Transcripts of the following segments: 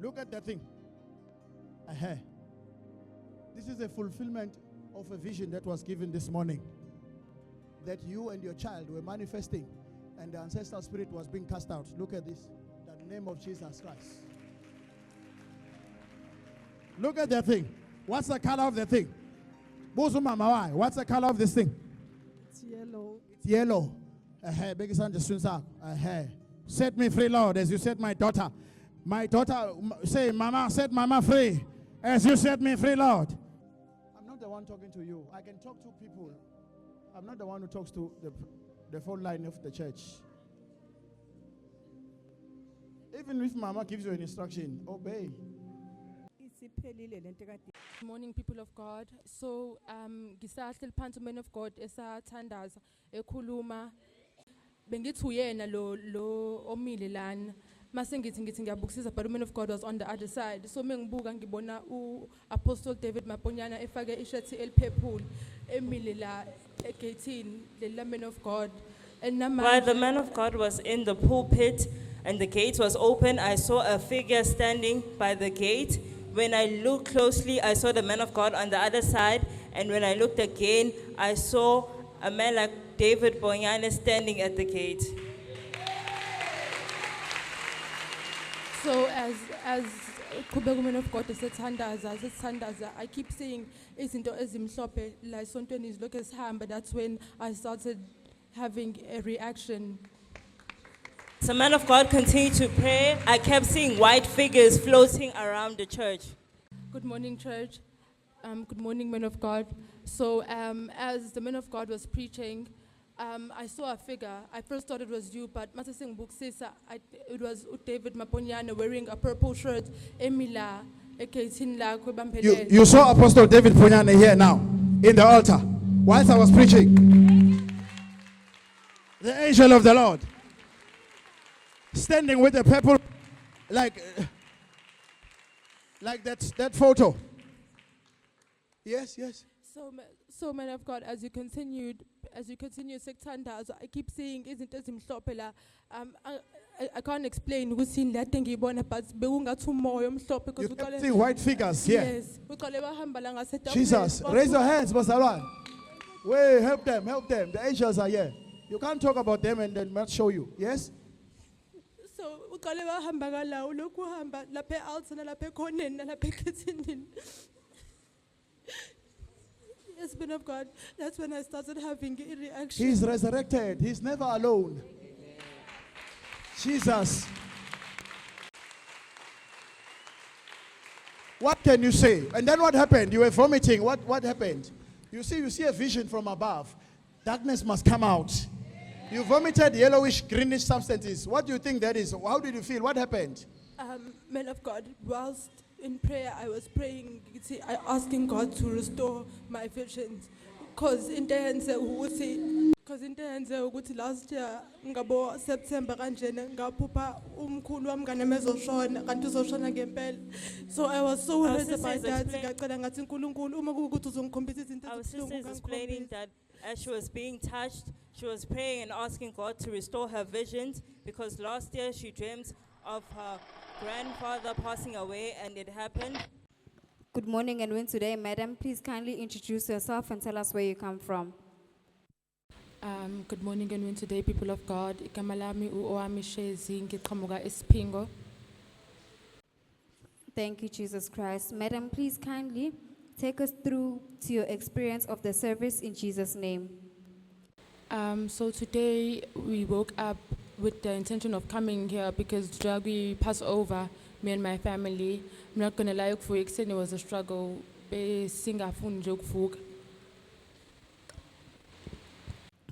Look at that thing. This is a fulfillment of a vision that was given this morning. That you and your child were manifesting and the ancestral spirit was being cast out. Look at this. The name of Jesus Christ. Look at that thing. What's the color of the thing? What's the color of this thing? It's yellow. It's yellow. Set me free, Lord, as you set my daughter. My daughter, say, Mama, set Mama free, as you set me free, Lord. I'm not the one talking to you. I can talk to people. I'm not the one who talks to the phone line of the church. Even if Mama gives you an instruction, obey. Good morning, people of God. So, gisahleli phansi man of God esathandaza ekhuluma bengithi uyena lo omile lana mase ngithi ngiyabukisisa but man of God was on the other side. So mengibuka ngibona Apostle David Maponyana efake ishirt eliphephule emile la egate le man of God. While the man of God was in the pulpit and the gate was open, I saw a figure standing by the gate. When I looked closely, I saw the man of God on the other side. And when I looked again, I saw a man like David Bonyane standing at the gate. So as woman of God esithandaza, I keep seeing izinto ezimhlophe la esontweni izilokhu esihamba. That's when I started having a reaction. So man of God continued to pray. I kept seeing white figures floating around the church. Good morning, church. Good morning, man of God. So as the man of God was preaching, I saw a figure. I first thought it was you, but Masasing Buksisa, it was David Maponyana wearing a purple shirt. Emila, You saw Apostle David Ponyane here now, in the altar, whilst I was preaching. The angel of the Lord. Standing with the purple, like that photo. Yes. So man of God, as you continue sektanda, I keep seeing isn't as imhlophe. I can't explain who's seen that thing ibona, but beungathi umoya omhlophe because you kept seeing white figures here. Yes. Jesus, raise your hands, Basalwan. Wait, help them. The angels are here. You can't talk about them and then not show you. Yes. So uqale bahamba ngalawo lokhu hamba lapha ealtar lapha ekhoneni lapha ekitchen. Yes, man of God. That's when I started having a reaction. He's resurrected. He's never alone. Jesus. What can you say? And then what happened? You were vomiting. What happened? You see a vision from above. Darkness must come out. You vomited yellowish, greenish substances. What do you think that is? How did you feel? What happened? Man of God, whilst in prayer, I was praying, asking God to restore my visions. Because in the hands last year, ngabo September kanjena ngaphupha umkhulu wami nganemezoshona kanti uzoshona ngempela. So I was so worried about that. Ngacela ngathi uNkulunkulu uma kuwukuthi uzongikhombisa izinto Our sister is explaining that as she was being touched, she was praying and asking God to restore her visions because last year she dreamt of her grandfather passing away and it happened. Good morning and win today, madam. Please kindly introduce yourself and tell us where you come from. Good morning and win today, people of God. Igama lami uOami Shezi ngiqhamuka eSiphingo. Thank you, Jesus Christ. Madam, please kindly take us through to your experience of the service in Jesus' name. So today we woke up with the intention of coming here because we pass over, me and my family. I'm not gonna lie, for it was a struggle.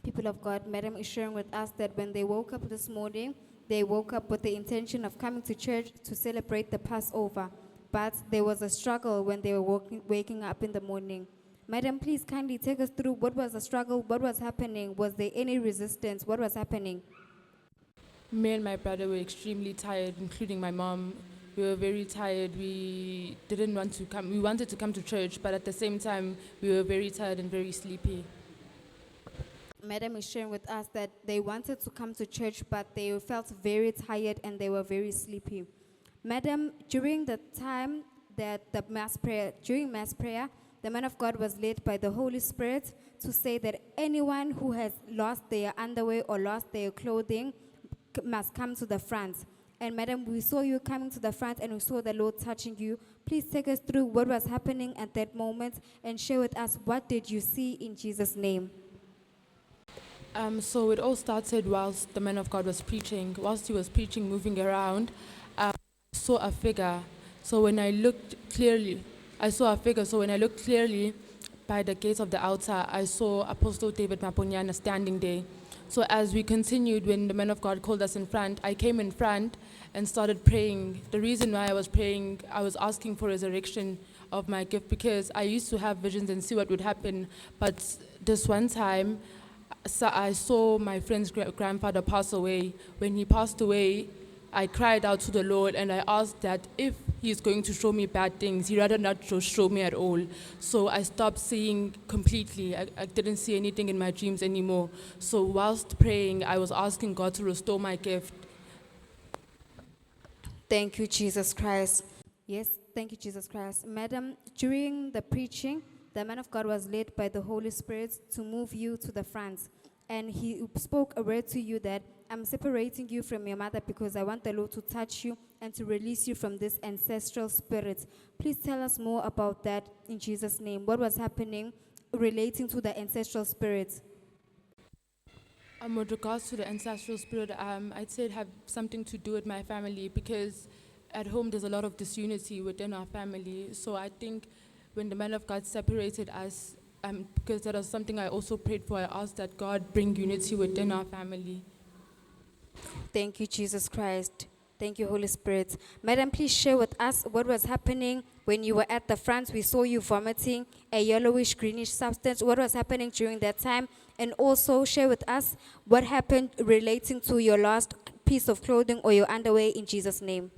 People of God, Madam is sharing with us that when they woke up this morning, they woke up with the intention of coming to church to celebrate the Passover. But there was a struggle when they were waking up in the morning. Madam, please kindly take us through what was the struggle, what was happening, was there any resistance, what was happening? Me and my brother were extremely tired, including my mom. We were very tired. We didn't want to come. We wanted to come to church, but at the same time, we were very tired and very sleepy. Madam is sharing with us that they wanted to come to church, but they felt very tired and they were very sleepy. Madam, during the time that during mass prayer, the man of God was led by the Holy Spirit to say that anyone who has lost their underwear or lost their clothing must come to the front. And madam, we saw you coming to the front and we saw the Lord touching you. Please take us through what was happening at that moment and share with us what did you see in Jesus' name. So it all started whilst the man of God was preaching. Whilst he was preaching, moving around, I saw a figure. So when I looked clearly, I saw a figure. So when I looked clearly by the gate of the altar, I saw Apostle David Maponyana standing there. So as we continued, when the man of God called us in front, I came in front and started praying. The reason why I was praying, I was asking for resurrection of my gift because I used to have visions and see what would happen. But this one time, so I saw my friend's grandfather pass away. When he passed away, I cried out to the Lord and I asked that if he's going to show me bad things, he'd rather not show me at all. So I stopped seeing completely. I didn't see anything in my dreams anymore. So whilst praying, I was asking God to restore my gift. Thank you, Jesus Christ. Yes, thank you, Jesus Christ. Madam, during the preaching, the man of God was led by the Holy Spirit to move you to the front. And he spoke a word to you that I'm separating you from your mother because I want the Lord to touch you and to release you from this ancestral spirit. Please tell us more about that in Jesus' name. What was happening relating to the ancestral spirit? With regards to the ancestral spirit, I'd say it had something to do with my family because at home there's a lot of disunity within our family. So I think when the man of God separated us, because that was something I also prayed for, I asked that God bring unity within our family. Thank you, Jesus Christ. Thank you, Holy Spirit. Madam, please share with us what was happening when you were at the front. We saw you vomiting a yellowish, greenish substance. What was happening during that time? And also share with us what happened relating to your lost piece of clothing or your underwear in Jesus' name.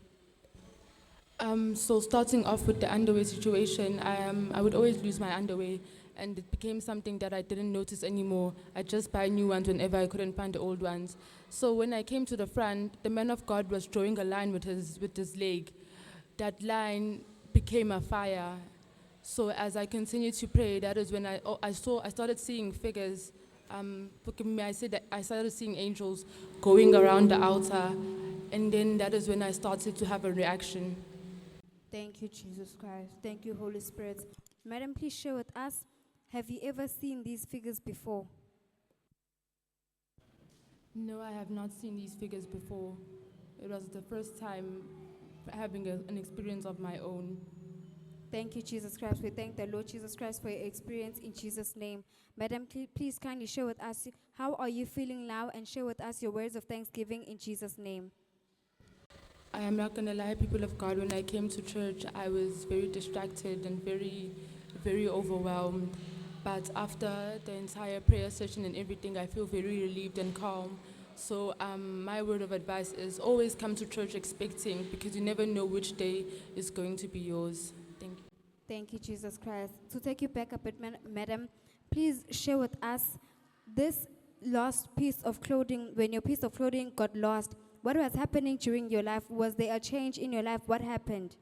So starting off with the underwear situation, I would always lose my underwear. And it became something that I didn't notice anymore. I just buy new ones whenever I couldn't find the old ones. So when I came to the front, the man of God was drawing a line with his leg. That line became a fire. So as I continued to pray, that is when I started seeing figures. Forgive me, I said that I started seeing angels going around the altar. And then that is when I started to have a reaction. Thank you, Jesus Christ. Thank you, Holy Spirit. Madam, please share with us, have you ever seen these figures before? No, I have not seen these figures before. It was the first time having an experience of my own. Thank you, Jesus Christ. We thank the Lord Jesus Christ for your experience in Jesus' name. Madam, please kindly share with us, how are you feeling now, and share with us your words of thanksgiving in Jesus' name. I am not going to lie, people of God, when I came to church, I was very distracted and very, very overwhelmed. But after the entire prayer session and everything, I feel very relieved and calm. So my word of advice is always come to church expecting, because you never know which day is going to be yours. Thank you. Thank you, Jesus Christ. To take you back a bit, madam, please share with us this lost piece of clothing. When your piece of clothing got lost, what was happening during your life? Was there a change in your life? What happened?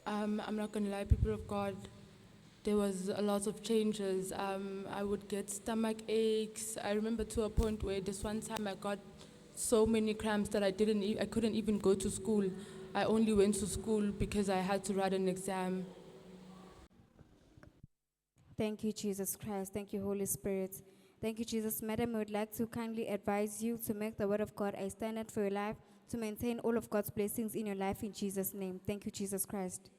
I'm not going to lie, people of God. There was a lot of changes. I would get stomach aches. I remember to a point where this one time I got so many cramps that I couldn't even go to school. I only went to school because I had to write an exam. Thank you, Jesus Christ. Thank you, Holy Spirit. Thank you, Jesus. Madam, I would like to kindly advise you to make the word of God a standard for your life, to maintain all of God's blessings in your life in Jesus' name. Thank you, Jesus Christ.